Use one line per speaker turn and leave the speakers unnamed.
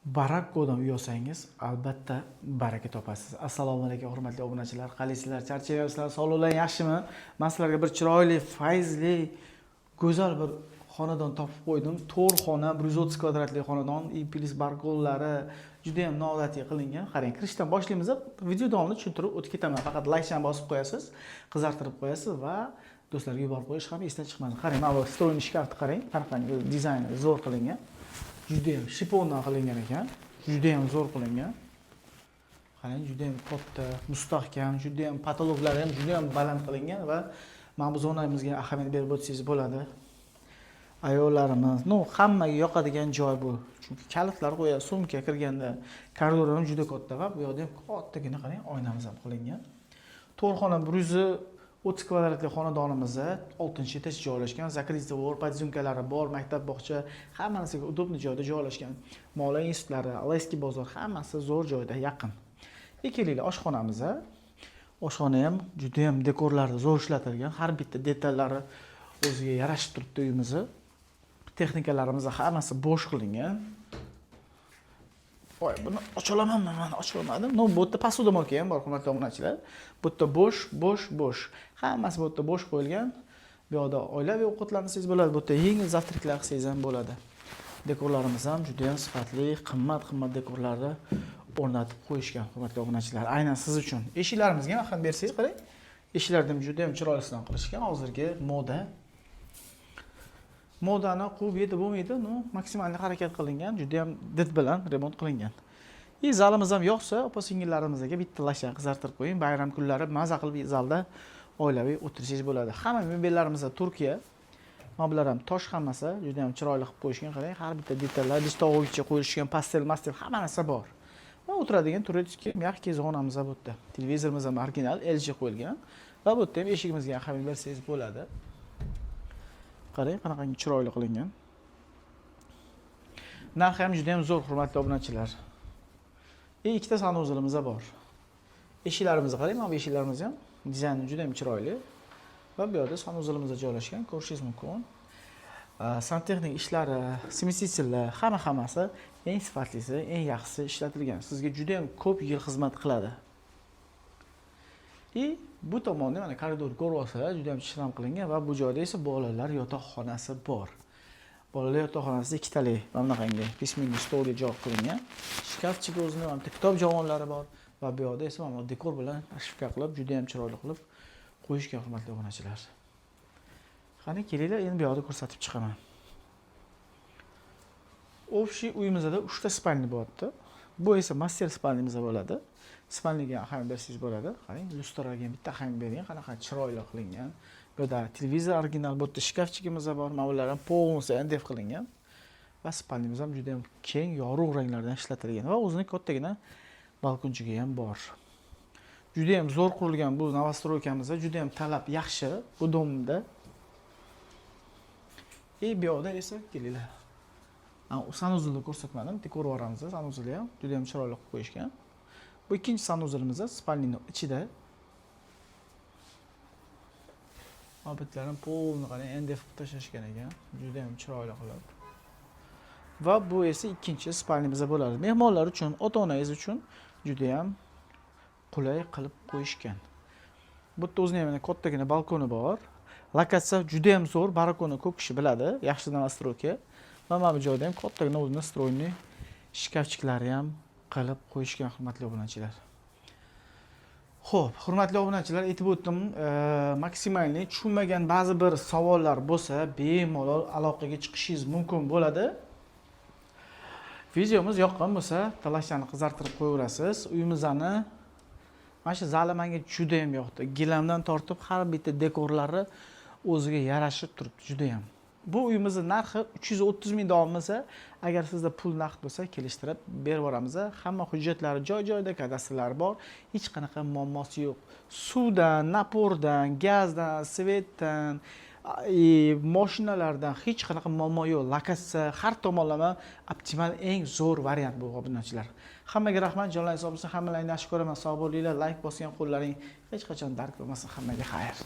Barakkodan uy olsangiz, albatta baraka topasiz. Assalomu alaykum hurmatli obunachilar. Qalaysizlar? Charchaysizlar? Sog'lig'inglar yaxshimi? Men sizlarga bir chiroyli, fayzli, go'zal bir xonadon topib qo'ydim. 4 xona, 130 kvadratli xonadon, plus balkonlari juda ham noodatiy qilingan. Qarang, kirishdan boshlaymiz. Video davomida tushuntirib o'tib ketaman. Faqat like-ni bosib qo'yasiz, qizartirib qo'yasiz va do'stlarga yuborib qo'yish ham esdan chiqmadi. Qarang, mana bu stroyni shkafni qarang, qanaqangi dizayni zo'r qilingan. Juda ham shipondan qilingan ekan. Juda ham zo'r qilingan. Qarang, juda ham katta, mustahkam, juda ham patologlari ham juda ham baland qilingan va mana bu zonamizga ahamiyat berib o'tsangiz bo'ladi. Ayollarimiz, hammaga yoqadigan joy bu. Chunki kalitlar qo'yadi, sumka kirganda, koridor ham juda katta va bu yerda ham kattagina qarang, oynamiz ham qilingan. To'rxona 130 kvadratli xonadonimizda 6-etaj joylashgan. Zakrizda bor, podyumkalari bor, maktab, bog'cha, hammasiga udobli joyda joylashgan. Moliya institutlari, Alayski bozor hammasi zo'r joyda, yaqin. Kelinglar oshxonamizga. Oshxona ham juda ham dekorlarda zo'r ishlatilgan. Har bitta detallari o'ziga yarashib turibdi uyimizni. Texnikalarimiz hammasi bo'sh qilingan. Voy, buni ocha olamanmi? Men ocha olmadim. Bu yerda posudamoka ham bor, hurmatli obunachilar. Bu yerda bo'sh. Hammasi bu yerda bo'sh qo'yilgan. Bu yerda oilaviy ovqatlansangiz bo'ladi. Bu yerda yengil zavtriklar qilsangiz ham bo'ladi. Dekorlarimiz ham juda ham sifatli, qimmat dekorlarni o'rnatib qo'yishgan, hurmatli obunachilar. Aynan siz uchun. Eshiklarimizga ham ahamiyat bersangiz, qarang. Eshiklarni ham juda ham chiroylisan qilishgan. Hozirgi moda. Modani quvib yetib bo'lmaydi, maksimalni harakat qilingan, juda ham did bilan remont qilingan. Zalimiz ham yoqsa, opa-singillarimizga bitta lasha qizartirib qo'ying. Bayram kunlari maza qilib zalda oilaviy o'tirsangiz bo'ladi. Hamma mebellarimiz Turkiya. Mebellar ham tosh hammasi, juda ham chiroyli qilib qo'yishgan. Qarang, har bitta detallar, distovogacha qo'yilgan, pastel hamma narsa bor. Va o'tiradigan turetski mягкий zonamiz bu yerda. Televizorimiz ham original LG qo'yilgan va bu yerda ham eshigimizga ahamiyat bersangiz bo'ladi. Qarang, qanaqangi chiroyli qilingan. Narxi ham juda ham zo'r, hurmatli obunachilar. Ikkita sanuzilimiz bor. Eshiklarimizga qarang, mana bu eshiklarimiz ham dizayni juda ham chiroyli. Va bu yerda sanuzilimiz joylashgan, ko'rishingiz mumkin. Santexnik ishlari, smesителlar, hammasi eng sifatlisi, eng yaxshisi ishlatilgan. Sizga juda ham ko'p yil xizmat qiladi. Bu tomonda mana koridor ko'rib olsalar, juda ham chiram qilingan va bu joyda esa bolalar yotoqxonasi bor. Bolalar yotoqxonasida ikkitali mana bunaqangi pisminli stolga joy qilingan. Shkafchik o'zining ham kitob javonlari bor va bu yerda esa mana dekor bilan ashifka qilib, juda ham chiroyli qilib qo'yishgan, hurmatli obunachilar. Qani kelinglar, endi bu yerda ko'rsatib chiqaman. Общий uyimizda 3 ta spalni bo'lyapti. Bu esa master spalnimiz bo'ladi. Spalniga ahamiyat bersangiz bo'ladi. Qarang, lustraga bitta ahamiyat bering, qanaqa chiroyli qilingan. Bu yerda televizor original, bu yerda shkafchigimiz bor, mavlalar ham polностью NDF qilingan. Va spalnimiz ham juda ham keng, yorug' ranglardan ishlatilgan va o'zining kattagina balkonchigi ham bor. Juda ham zo'r qurilgan bu novostroykamiz, juda ham talab yaxshi bu domda. Bu yerda esa kelinglar. Sanuzilni ko'rsatmadim, dekor varamiz, sanuzilni ham juda ham chiroyli qilib qo'yishgan. Bu ikkinchi sanuzilimiz spalnining ichida. Obitlarni polni qarang, NDF qilib tashlashgan ekan, juda ham chiroyli qilib. Va bu esa ikkinchi spalnimiz bo'ladi. Mehmonlar uchun, ota-onangiz uchun juda ham qulay qilib qo'yishgan. Bu yerda o'zining ham kattagina balkoni bor. Lokatsiya juda ham zo'r, barakoni ko'p kishi biladi, yaxshi nastroyka. Va mana bu joyda ham kattagina o'zining stroyni shkafchiklari ham qilib qo'yishgan, hurmatli obunachilar. Xo'p, hurmatli obunachilar, aytib o'tdim, maksimalni tushunmagan ba'zi bir savollar bo'lsa, bemalol aloqaga chiqishingiz mumkin bo'ladi. Videomiz yoqqan bo'lsa, talashlarni qizartirib qo'yaverasiz. Uyimizni mana shu zali menga juda ham yoqdi. Gilamdan tortib har bitta dekorlari o'ziga yarashib turibdi, juda ham. Bu uyimizning narxi 330 ming dom bo'lsa, agar sizda pul naqd bo'lsa, kelishtirib berib yuboramiz. Hamma hujjatlari joy-joyida, kadastrlari bor, hech qanaqa muammosi yo'q. Suvdan, napordan, gazdan, svetdan, mashinalardan hech qanaqa muammo yo'q. Lokatsiya har tomonlama optimal, eng zo'r variant bu obunachilar. Hammaga rahmat, jonlaringiz sog' bo'lsin, hammalaringni yaxshi ko'raman. Sog' bo'linglar, like bosgan qo'llaring hech qachon dark bo'lmasin. Hammaga xayr.